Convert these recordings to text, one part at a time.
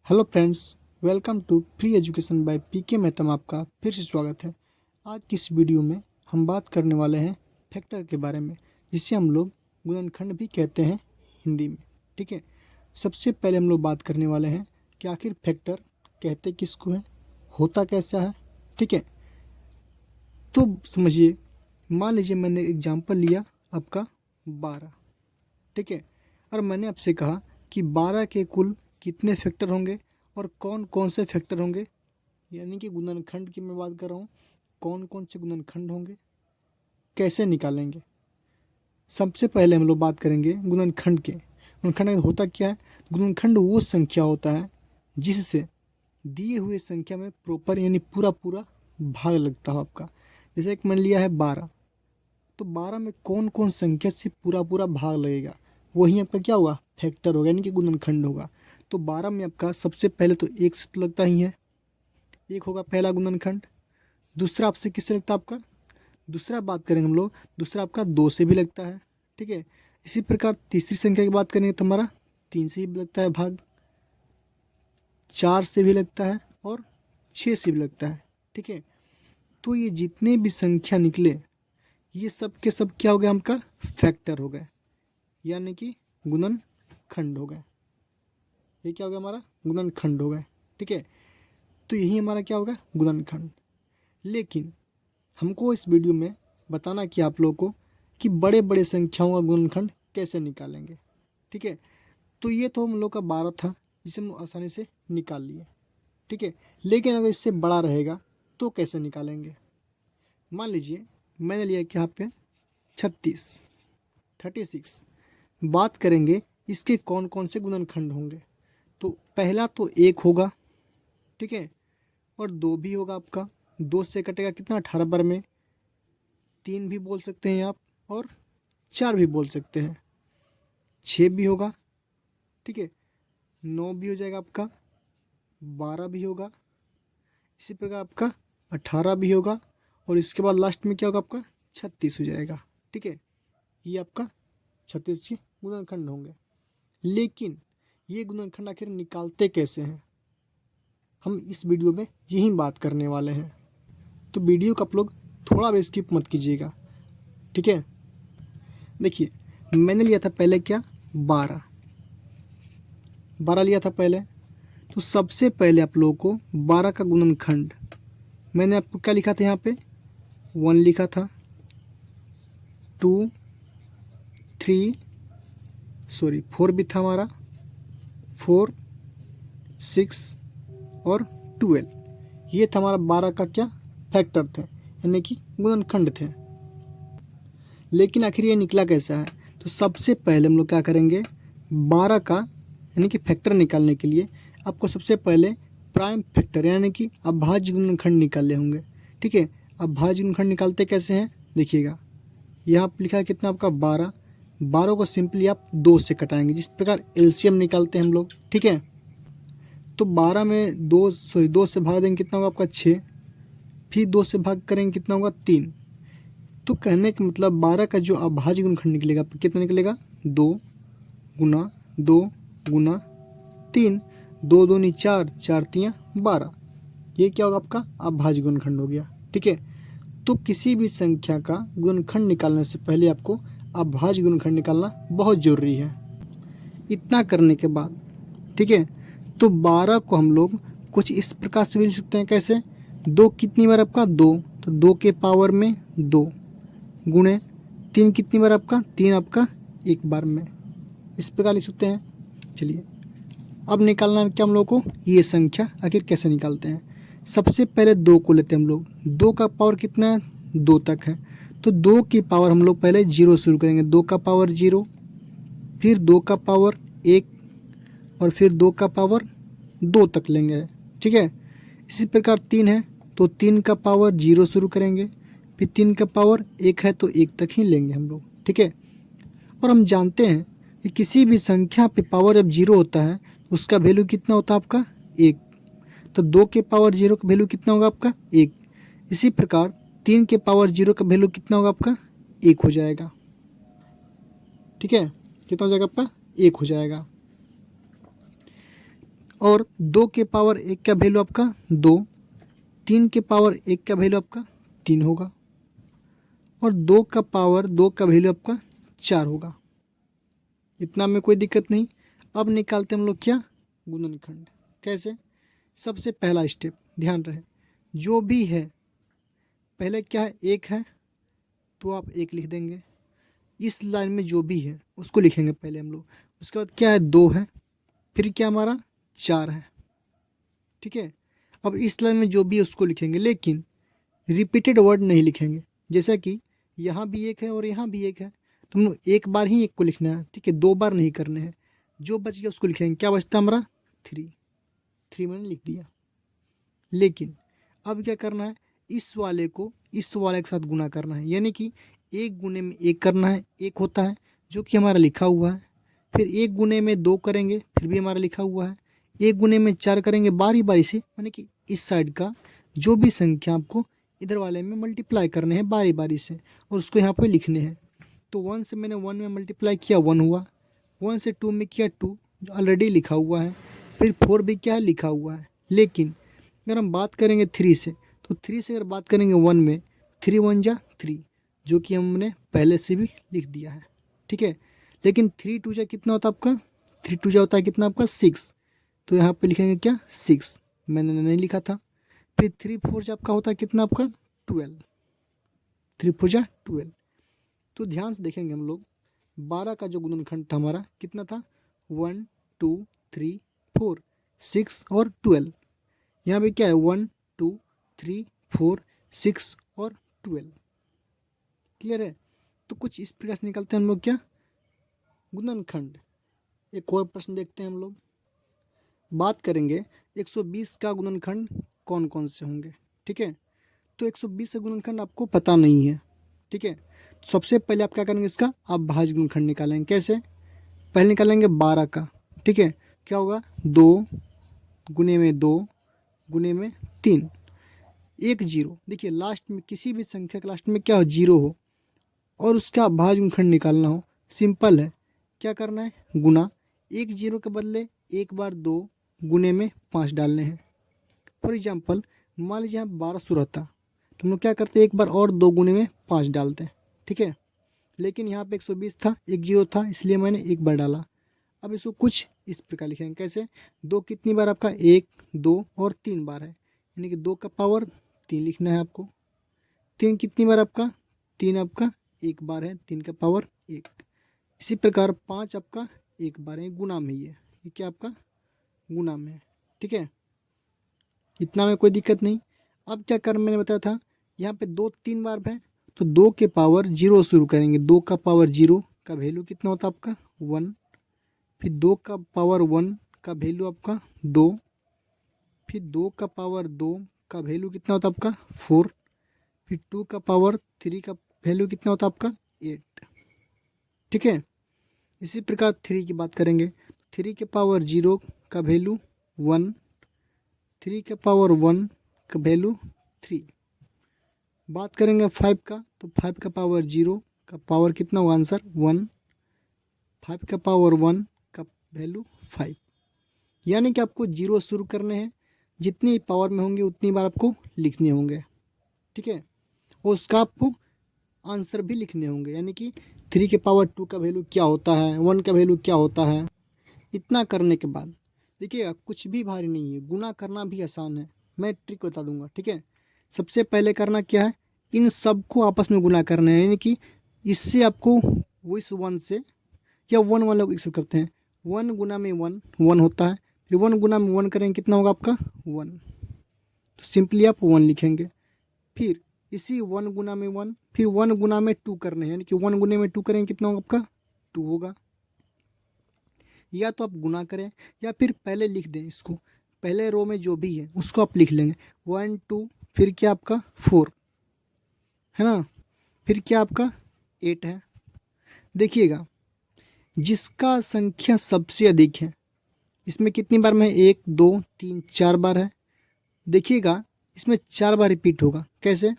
Hello friends, welcome to free education by PK Mehta में आपका फिर से स्वागत है। आज की इस वीडियो में हम बात करने वाले हैं फैक्टर के बारे में, जिसे हम लोग गुणनखंड भी कहते हैं हिंदी में। ठीक है, सबसे पहले हम लोग बात करने वाले हैं कि आखिर फैक्टर कहते किसको है, होता कैसा है। ठीक है, तो समझिए, मान लीजिए मैंने एग्जाम्पल लिया आपका 12। ठीक है, और मैंने आपसे कहा कि 12 के कुल कितने फैक्टर होंगे और कौन कौन से फैक्टर होंगे, यानी कि गुणनखंड की मैं बात कर रहा हूँ, कौन कौन से गुणनखंड होंगे, कैसे निकालेंगे। सबसे पहले हम लोग बात करेंगे गुणनखंड के। गुणनखंड होता क्या है? गुणनखंड वो संख्या होता है जिससे दिए हुए संख्या में प्रॉपर यानी पूरा पूरा भाग लगता हो आपका। जैसे एक मान लिया है 12, तो 12 में कौन कौन संख्या से पूरा पूरा भाग लगेगा, वही आपका क्या होगा, फैक्टर होगा, यानी कि गुणनखंड होगा। तो 12 में आपका सबसे पहले तो एक से तो लगता ही है, एक होगा पहला गुणनखंड। दूसरा आपसे किससे लगता है आपका, दूसरा बात करेंगे हम लोग, दूसरा आपका 2 से भी लगता है। ठीक है, इसी प्रकार तीसरी संख्या की बात करेंगे तो हमारा 3 से भी लगता है भाग, 4 से भी लगता है और 6 से भी लगता है। ठीक है, तो ये जितने भी संख्या निकले ये सब के सब क्या हो गया, हमका फैक्टर हो गए, यानी कि गुणनखंड हो गए। ये क्या हो गया, हमारा गुणनखंड हो गए। ठीक है, तो यही हमारा क्या होगा, गुणनखंड। लेकिन हमको इस वीडियो में बताना कि आप लोगों को कि बड़े बड़े संख्याओं का गुणनखंड कैसे निकालेंगे। ठीक है, तो ये तो हम लोग का 12 था, जिसे हम आसानी से निकाल लिए। ठीक है, लेकिन अगर इससे बड़ा रहेगा तो कैसे निकालेंगे। मान लीजिए मैंने लिया कि यहाँ पे 36, 36। बात करेंगे इसके कौन कौन से गुणनखंड होंगे। तो पहला तो 1 होगा। ठीक है, और 2 भी होगा आपका, 2 से कटेगा कितना, 18 बार में। 3 भी बोल सकते हैं आप, और 4 भी बोल सकते हैं। 6 भी होगा। ठीक है, 9 भी हो जाएगा आपका, 12 भी होगा, इसी प्रकार आपका 18 भी होगा, और इसके बाद लास्ट में क्या होगा आपका 36 हो जाएगा। ठीक है, ये आपका 36 गुणनखंड होंगे। लेकिन ये गुणनखंड आखिर निकालते कैसे हैं, हम इस वीडियो में यही बात करने वाले हैं। तो वीडियो को आप लोग थोड़ा भी स्किप मत कीजिएगा। ठीक है, देखिए मैंने लिया था पहले क्या, 12, 12 लिया था पहले। तो सबसे पहले आप लोगों को 12 का गुणनखंड मैंने आपको क्या लिखा था, यहाँ पे 1 लिखा था, 2, 3, सॉरी 4 भी था हमारा, 4, 6 और 12। ये था हमारा 12 का क्या, फैक्टर थे, यानी कि गुणनखंड थे। लेकिन आखिर ये निकला कैसा है, तो सबसे पहले हम लोग क्या करेंगे, 12 का यानी कि फैक्टर निकालने के लिए आपको सबसे पहले प्राइम फैक्टर यानी कि अभाज्य गुणनखंड निकालने होंगे। ठीक है, अभाज्य गुणनखंड निकालते कैसे हैं, देखिएगा यहाँ पर लिखा है कितना आपका 12, 12 को सिंपली आप 2 से कटाएंगे, जिस प्रकार एलसीएम निकालते हैं हम लोग। ठीक है, तो 12 में 2 से भाग देंगे कितना होगा आपका 6, फिर 2 से भाग करेंगे कितना होगा 3। तो कहने का मतलब 12 का जो अभाज्य गुणनखंड निकलेगा कितना निकलेगा, 2 गुना 2 गुना 3, 2 दूनी 4, 4 तियाँ 12। ये क्या होगा, आपका अभाज्य गुणनखंड हो गया। ठीक है, तो किसी भी संख्या का गुणनखंड निकालने से पहले आपको अभाज्य गुणनखंड निकालना बहुत ज़रूरी है। इतना करने के बाद ठीक है, तो 12 को हम लोग कुछ इस प्रकार से भी लिख सकते हैं, कैसे, 2 कितनी बार आपका 2, तो 2 के पावर में 2 गुणे 3 कितनी बार आपका 3 आपका 1 बार में, इस प्रकार लिख सकते हैं। चलिए अब निकालना है क्या हम लोग को, ये संख्या आखिर कैसे निकालते हैं। सबसे पहले 2 को लेते हैं हम लोग, 2 का पावर कितना है, 2 तक है, तो 2 की पावर हम लोग पहले 0 शुरू करेंगे, 2 का पावर 0, फिर 2 का पावर 1, और फिर 2 का पावर 2 तक लेंगे। ठीक है, इसी प्रकार 3 है तो 3 का पावर 0 शुरू करेंगे, फिर 3 का पावर 1 है तो 1 तक ही लेंगे हम लोग। ठीक है, और हम जानते हैं कि किसी भी संख्या पे पावर जब 0 होता है उसका वैल्यू कितना होता है आपका 1, तो 2 के पावर 0 का वैल्यू कितना होगा आपका 1। इसी प्रकार 3 के पावर 0 का वैल्यू कितना होगा आपका 1 हो जाएगा। ठीक है, कितना हो जाएगा आपका 1 हो जाएगा। और 2 के पावर 1 का वैल्यू आपका 2, 3 के पावर 1 का वैल्यू आपका 3 होगा और 2 का पावर 2 का वैल्यू आपका 4 होगा। इतना में कोई दिक्कत नहीं। अब निकालते हम लोग क्या, गुणनखंड। कैसे? सबसे पहला स्टेप ध्यान रहे, जो भी है पहले क्या है, 1 है तो आप 1 लिख देंगे। इस लाइन में जो भी है उसको लिखेंगे पहले हम लोग। उसके बाद क्या है, 2 है, फिर क्या हमारा 4 है। ठीक है, अब इस लाइन में जो भी है उसको लिखेंगे, लेकिन रिपीटेड वर्ड नहीं लिखेंगे। जैसा कि यहाँ भी 1 है और यहाँ भी 1 है, तो हम लोग एक बार ही 1 को लिखना है। ठीक है, 2 बार नहीं करने हैं। जो बच गया उसको लिखेंगे। क्या बचता हमारा, 3 मैंने लिख दिया। लेकिन अब क्या करना है, इस वाले को इस वाले के साथ गुना करना है, यानी कि 1 गुने में 1 करना है। 1 होता है जो कि हमारा लिखा हुआ है, फिर 1 गुने में 2 करेंगे, फिर भी हमारा लिखा हुआ है। 1 गुने में 4 करेंगे, बारी बारी से, यानी कि इस साइड का जो भी संख्या आपको इधर वाले में मल्टीप्लाई करने हैं बारी बारी से, और उसको यहाँ पे लिखने हैं। तो 1 से मैंने 1 में मल्टीप्लाई किया, 1 हुआ। 1 से 2 में किया, 2 जो ऑलरेडी लिखा हुआ है। फिर 4 भी क्या है, लिखा हुआ है। लेकिन अगर हम बात करेंगे 3 से, तो 3 से अगर बात करेंगे 1 में, 3 1 जा 3, जो कि हमने पहले से भी लिख दिया है। ठीक है, लेकिन 3 2 जा कितना होता है आपका, 3 2 जा होता है कितना आपका 6, तो यहाँ पे लिखेंगे क्या 6, मैंने नहीं लिखा था। फिर 3 4 जा आपका होता है कितना आपका 12, 3 4 जा 12। तो ध्यान से देखेंगे हम लोग, 12 का जो गुणनखंड था हमारा कितना था, 1 2 3 4 6 और 12। यहाँ पे क्या है, 1 2 3 4 6 और 12। क्लियर है? तो कुछ इस प्रकार से निकलते हैं हम लोग क्या, गुणनखंड। एक और प्रश्न देखते हैं हम लोग। बात करेंगे 120 का गुणनखंड कौन कौन से होंगे। ठीक है, तो 120 का गुणनखंड आपको पता नहीं है। ठीक है, सबसे पहले आप क्या करेंगे, इसका आप भाज्य गुणनखंड निकालेंगे। कैसे? पहले निकालेंगे 12 का। ठीक है, क्या होगा, 2 गुने में 2 गुने में 3, 1 0। देखिए लास्ट में किसी भी संख्या के लास्ट में क्या हो, 0 हो और उसका भाज्य गुणनखंड निकालना हो, सिंपल है। क्या करना है, गुना। 1 0 के बदले एक बार 2 गुने में 5 डालने हैं। फॉर एग्जाम्पल मान लीजिए यहाँ 1200 रहता, तो हम लोग क्या करते हैं, एक बार और 2 गुने में 5 डालते हैं। ठीक है, लेकिन यहाँ पे 120 था, 1 0 था, इसलिए मैंने एक बार डाला। अब इसको कुछ इस प्रकार लिखेंगे। कैसे? 2 कितनी बार आपका, 1 2 और 3 बार है, यानी कि 2 का पावर 3 लिखना है आपको। 3 कितनी बार आपका, 3 आपका एक बार है, 3 का पावर 1। इसी प्रकार 5 आपका एक बार है, गुना में ही है। ये क्या आपका गुना में है। ठीक है, इतना में कोई दिक्कत नहीं। अब क्या कर, मैंने बताया था यहाँ पे 2 3 बार है, तो 2 के पावर 0 शुरू करेंगे। 2 का पावर 0 का वैल्यू कितना होता है आपका 1, फिर 2 का पावर 1 का वैल्यू आपका 2, फिर 2 का पावर 2 का वैल्यू कितना होता है आपका 4, फिर 2 का पावर 3 का वैल्यू कितना होता है आपका 8। ठीक है, इसी प्रकार 3 की बात करेंगे। 3 के पावर 0 का वैल्यू 1, 3 के पावर 1 का वैल्यू 3। बात करेंगे 5 का, तो 5 का पावर 0 का पावर कितना होगा, आंसर 1, 5 का पावर 1 का वैल्यू 5। यानी कि आपको 0 शुरू करने हैं, जितनी पावर में होंगे उतनी बार आपको लिखने होंगे। ठीक है, और उसका आपको आंसर भी लिखने होंगे, यानी कि 3 के पावर 2 का वैल्यू क्या होता है, 1 का वैल्यू क्या होता है। इतना करने के बाद देखिएगा कुछ भी भारी नहीं है, गुना करना भी आसान है। मैं ट्रिक बता दूंगा। ठीक है, सबसे पहले करना क्या है, इन सबको आपस में गुना करना है, यानी कि इससे आपको वो इस 1 से, या 1 वाला को एक्सेप्ट करते हैं, 1 गुना में 1 1 होता है, फिर 1 गुना में 1 करेंगे कितना होगा आपका 1, तो सिंपली आप 1 लिखेंगे। फिर इसी 1 गुना में 1, फिर 1 गुना में 2 करने हैं, यानी कि 1 गुने में 2 करेंगे कितना होगा आपका 2 होगा। या तो आप गुना करें या फिर पहले लिख दें इसको, पहले रो में जो भी है उसको आप लिख लेंगे 1 2, फिर क्या आपका 4 है ना, फिर क्या आपका 8 है। देखिएगा जिसका संख्या सबसे अधिक है, इसमें कितनी बार में 1 2 3 4 बार है। देखिएगा इसमें 4 बार रिपीट होगा। कैसे?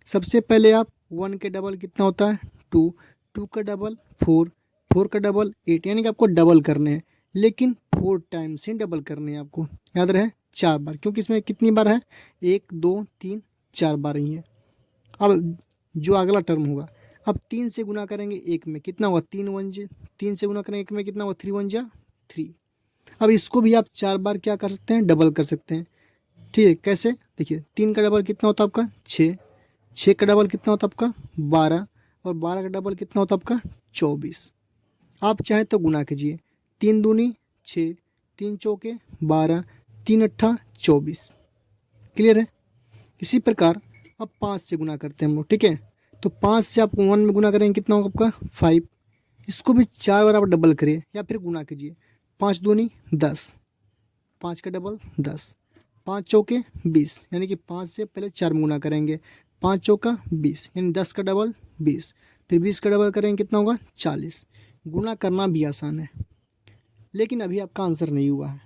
सबसे पहले आप 1 के डबल कितना होता है 2, 2 का डबल 4, 4 का डबल 8, यानी कि आपको डबल करने हैं। लेकिन 4 टाइम्स ही डबल करने हैं आपको, याद रहे 4 बार, क्योंकि इसमें कितनी बार है, 1 2 3 4 बार ही है। अब जो अगला टर्म होगा, अब 3 से गुना करेंगे एक में, कितना हुआ 3 1 जा, 3 से गुना करेंगे एक में, कितना हुआ 3 1 जा 3। अब इसको भी आप 4 बार क्या कर सकते हैं, डबल कर सकते हैं। ठीक है, कैसे, देखिए 3 का डबल कितना होता है आपका 6, 6 का डबल कितना होता है आपका 12, और 12 का डबल कितना होता है आपका 24। आप चाहें तो गुना कीजिए, 3 दूनी 6, 3 चौके 12, 3 अट्ठा 24। क्लियर है। इसी प्रकार अब 5 से गुना करते हैं हम लोग, ठीक है। तो 5 से आप 1 में गुना करेंगे, कितना होगा आपका 5। इसको भी 4 बार आप डबल करिए या फिर गुना कीजिए, 5 दूनी 10, 5 का डबल 10, 5 चौके 20, यानी कि 5 से पहले 4 में गुना करेंगे, 5 चौका 20, यानी 10 का डबल 20, फिर 20 का डबल करेंगे, कितना होगा 40। गुना करना भी आसान है, लेकिन अभी आपका आंसर नहीं हुआ है।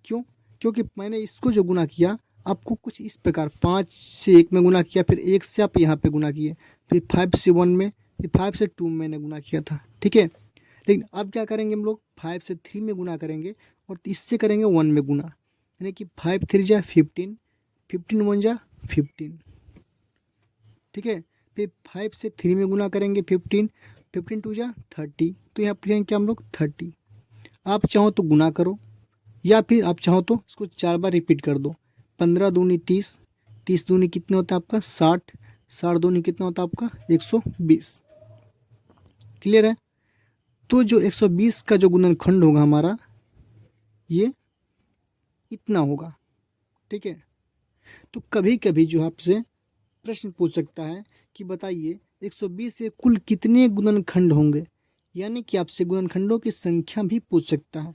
क्यों? क्योंकि मैंने इसको जो गुना किया आपको कुछ इस प्रकार, 5 से 1 में गुना किया, फिर 1 से आप यहाँ पे गुना किए, फिर 5 से 1 में, फिर 5 से 2 में मैंने गुना किया था, ठीक है। लेकिन अब क्या करेंगे हम लोग, 5 से 3 में गुना करेंगे और इससे करेंगे 1 में गुना, यानी कि 5 3 जा 15, 15 1 जा 15, ठीक है। फिर 5 से 3 में गुना करेंगे 15, 15 2 जा 30, तो यहाँ पर क्या हम लोग 30। आप चाहो तो गुना करो या फिर आप चाहो तो इसको 4 बार रिपीट कर दो, 15 दूनी 30, 30 दूनी कितना होता है आपका 60, 60 दूनी कितना होता है आपका 120। क्लियर है। तो जो 120 का जो गुणनखंड होगा हमारा, ये इतना होगा, ठीक है। तो कभी कभी जो आपसे प्रश्न पूछ सकता है कि बताइए 120 से कुल कितने गुणनखंड होंगे, यानी कि आपसे गुणनखंडों की संख्या भी पूछ सकता है।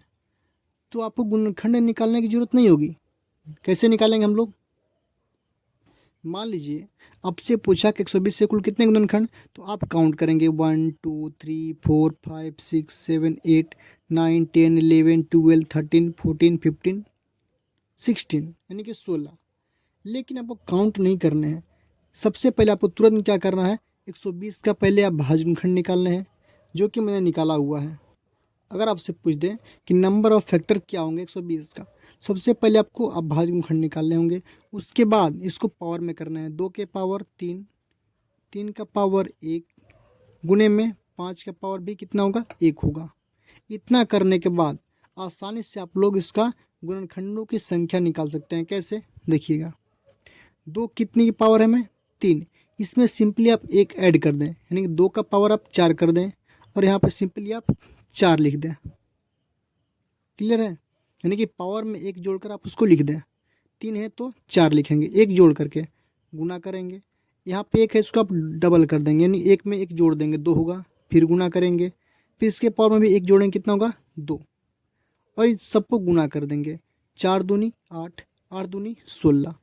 तो आपको गुणनखंड निकालने की जरूरत नहीं होगी। कैसे निकालेंगे हम लोग, मान लीजिए आपसे पूछा कि 120 से कुल कितने गुणनखंड, तो आप काउंट करेंगे 1 2 3 4 5 6 7 8 9 10 11 12 13 14 15 16, यानी कि 16। लेकिन आपको काउंट नहीं करने हैं, सबसे पहले आपको तुरंत क्या करना है, 120 का पहले आप भाजनखंड निकालने हैं, जो कि मैंने निकाला हुआ है। अगर आपसे पूछ दें कि नंबर ऑफ फैक्टर क्या होंगे 120 का, सबसे पहले आपको अभाज्य खंड निकालने होंगे, उसके बाद इसको पावर में करना है, 2 के पावर 3, 3 का पावर 1, गुने में 5 का पावर भी कितना होगा 1 होगा। इतना करने के बाद आसानी से आप लोग इसका गुणनखंडों की संख्या निकाल सकते हैं। कैसे, देखिएगा, 2 कितनी की पावर है में 3, इसमें सिंपली आप 1 ऐड कर दें, यानी कि 2 का पावर आप 4 कर दें, और यहाँ पर सिंपली आप 4 लिख दें। क्लियर है। यानी कि पावर में 1 जोड़कर आप उसको लिख दें, 3 है तो 4 लिखेंगे, 1 जोड़ करके गुना करेंगे, यहाँ पे 1 है इसको आप डबल कर देंगे, यानी 1 में 1 जोड़ देंगे 2 होगा, फिर गुना करेंगे, फिर इसके पावर में भी 1 जोड़ेंगे, कितना होगा 2, और इन सबको गुना कर देंगे, 4 दूनी 8, 8 दूनी 16।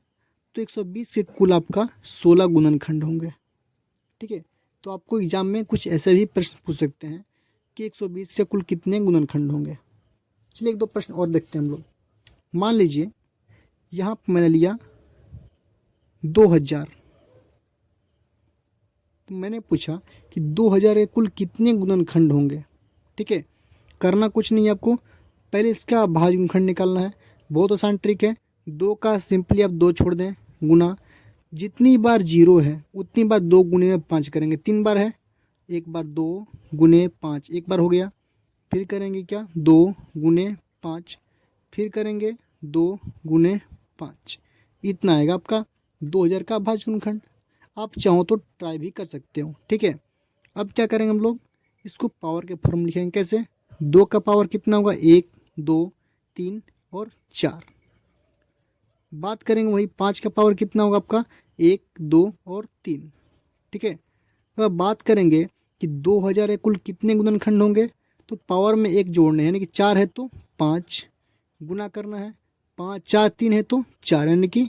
तो 120 के कुल आपका 16 गुणनखंड होंगे, ठीक है। तो आपको एग्जाम में कुछ ऐसे भी प्रश्न पूछ सकते हैं कि 120 से कुल कितने गुणनखंड होंगे। चलिए 1 2 प्रश्न और देखते हैं हम लोग। मान लीजिए यहाँ पर मैंने लिया 2000, तो मैंने पूछा कि 2000 के कुल कितने गुणनखंड होंगे, ठीक है। करना कुछ नहीं है आपको, पहले इसका भाजनखंड निकालना है, बहुत आसान ट्रिक है। 2 का सिंपली आप 2 छोड़ दें, गुना, जितनी बार 0 है उतनी बार 2 गुने में 5 करेंगे, 3 बार है, एक बार 2 गुने 5, एक बार हो गया, फिर करेंगे क्या 2 गुने 5, फिर करेंगे 2 गुने 5, इतना आएगा आपका 2000 का भाजनखंड। आप चाहो तो ट्राई भी कर सकते हो, ठीक है। अब क्या करेंगे हम लोग, इसको पावर के फॉर्म लिखेंगे। कैसे, 2 का पावर कितना होगा 1 2 3 और 4। बात करेंगे वही 5 का पावर कितना होगा आपका 1 2 और 3, ठीक है। अब बात करेंगे कि 2000 कुल कितने गुणनखंड होंगे, तो पावर में 1 जोड़ने, यानी कि 4 है तो 5 गुना करना है, 5 4 3 है तो 4, यानी कि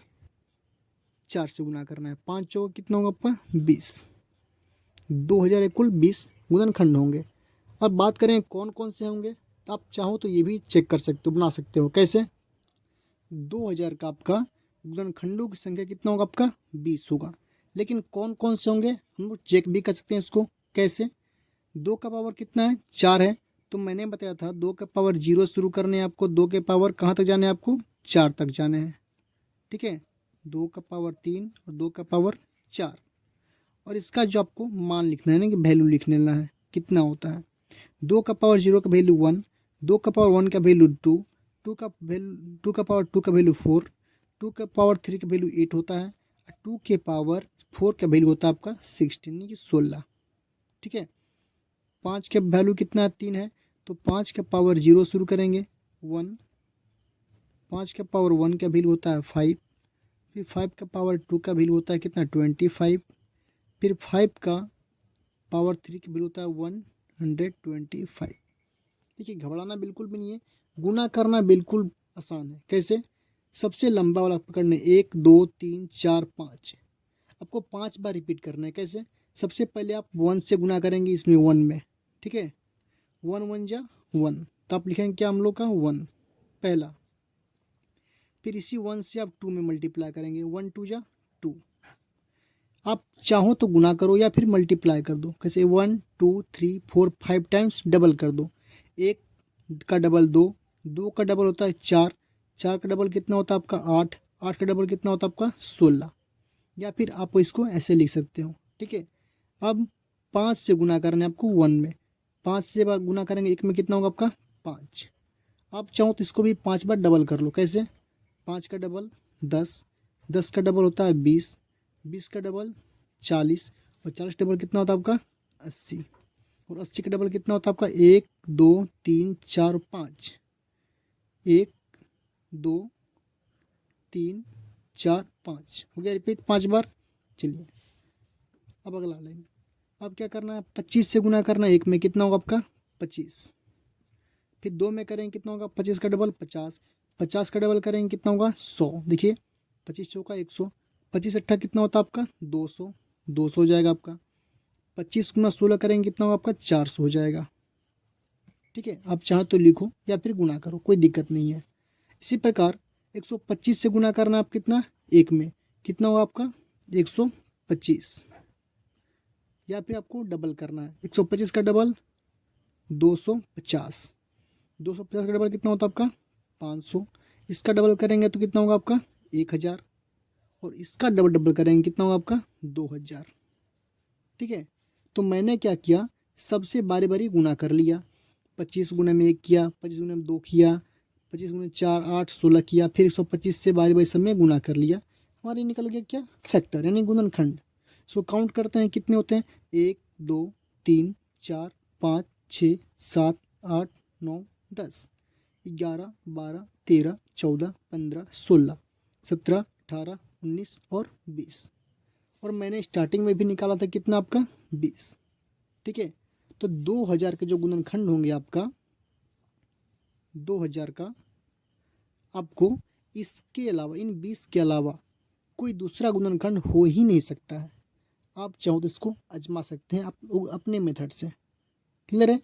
4 से गुना करना है, 5 चौका कितना होगा आपका 20। 2000 कुल 20 गुणनखंड होंगे। अब बात करें कौन कौन से होंगे, तो आप चाहो तो ये भी चेक कर सकते हो, बना सकते हो। कैसे, 2000 का आपका गुणनखंडों की संख्या कितना होगा आपका 20 होगा, लेकिन कौन कौन से होंगे हम लोग चेक भी कर सकते हैं इसको। कैसे, 2 का पावर कितना है 4 है, तो मैंने बताया था 2 के पावर 0 शुरू करने हैं आपको, 2 के पावर कहाँ तक जाने हैं आपको, 4 तक जाने हैं। ठीक है, 2 का पावर 3 और 2 का पावर 4। और इसका जो आपको मान लिखना है ना, कि वैल्यू लिख लेना है कितना होता है। 2 का पावर 0 का वैल्यू 1, 2 का पावर 1 का वैल्यू 2, 2 का पावर 2 का वैल्यू 4, 2 का पावर 3 का वैल्यू 8 होता है, 2 के पावर 4 का वैल्यू होता है आपका 16 यानी कि 16। ठीक है, 5 का वैल्यू कितना है, 3 है, तो 5 का पावर 0 शुरू करेंगे 1, 5 का पावर 1 का वैल्यू होता है 5, फिर 5 का पावर 2 का वैल्यू होता है कितना 25, फिर 5 का पावर 3 का वैल्यू होता है 125। देखिए घबराना बिल्कुल भी नहीं है, गुना करना बिल्कुल आसान है। कैसे, सबसे लंबा वाला पकड़ने 1 2 3 4 5, आपको 5 बार रिपीट करना है। कैसे, सबसे पहले आप 1 से गुना करेंगे इसमें 1 में। ठीक है, 1 1 जा 1, तो आप लिखेंगे क्या हम लोग का 1 पहला, फिर इसी 1 से आप 2 में मल्टीप्लाई करेंगे, 1 2 जा 2। आप चाहो तो गुना करो या फिर मल्टीप्लाई कर दो। कैसे, 1 2 3 4 5 टाइम्स डबल कर दो, 1 का डबल 2, 2 का डबल होता है 4, 4 का डबल कितना होता है आपका 8, 8 का डबल कितना होता है आपका 16। या फिर आप इसको ऐसे लिख सकते हो। ठीक है, अब 5 से गुना करना है आपको 1 में, 5 से गुना करेंगे 1 में कितना होगा आपका 5। आप चाहो तो इसको भी 5 बार डबल कर लो। कैसे, 5 का डबल 10, 10 का डबल होता है 20, 20 का डबल 40, और 40 डबल कितना होता है आपका 80, और 80 का डबल कितना होता है आपका 1 2 3 4 5, 1 2 3 4 5 हो गया रिपीट 5 बार। चलिए अब अगला लाइन, अब क्या करना है, 25 से गुना करना है, 1 में कितना होगा आपका 25, फिर 2 में करेंगे कितना होगा 25 का डबल 50, 50 का डबल करेंगे कितना होगा 100। देखिए 25 चौका 100, 25 अट्ठा कितना होता है आपका 200, 200 हो जाएगा आपका। 25 गुना 16 करेंगे कितना होगा आपका 400 हो जाएगा। ठीक है, आप चाहो तो लिखो या फिर गुना करो, कोई दिक्कत नहीं है। इसी प्रकार 125 से गुना करना आप कितना 1 में कितना होगा आपका 125, या फिर आपको डबल करना है 125 का डबल 250, 250 का डबल कितना होता है आपका 500, इसका डबल करेंगे तो कितना होगा आपका 1000, और इसका डबल डबल करेंगे कितना होगा आपका 2000। ठीक है, तो मैंने क्या किया, सबसे बारी बारी गुना कर लिया। 25 गुने में 1 किया, 25 गुने में 2 किया, 25 गुने 4 8 16 किया, फिर 125 से बारी बारी सब में गुना कर लिया। हमारे निकल गया क्या फैक्टर यानी गुणनखंड। सो काउंट करते हैं कितने होते हैं, 1 2 3 4 5 6 7 8 9 10 11 12 13 14 15 16 17 18 19 और 20, और मैंने स्टार्टिंग में भी निकाला था कितना आपका 20। ठीक है, तो 2000 के जो गुणनखंड होंगे आपका 2000 का, आपको इसके अलावा इन 20 के अलावा कोई दूसरा गुणनखंड हो ही नहीं सकता है। आप चाहो तो इसको आजमा सकते हैं आप लोग अपने मेथड से। क्लियर है,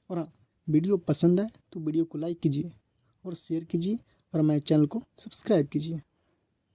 और हाँ वीडियो पसंद आए तो वीडियो को लाइक कीजिए और शेयर कीजिए और हमारे चैनल को सब्सक्राइब कीजिए।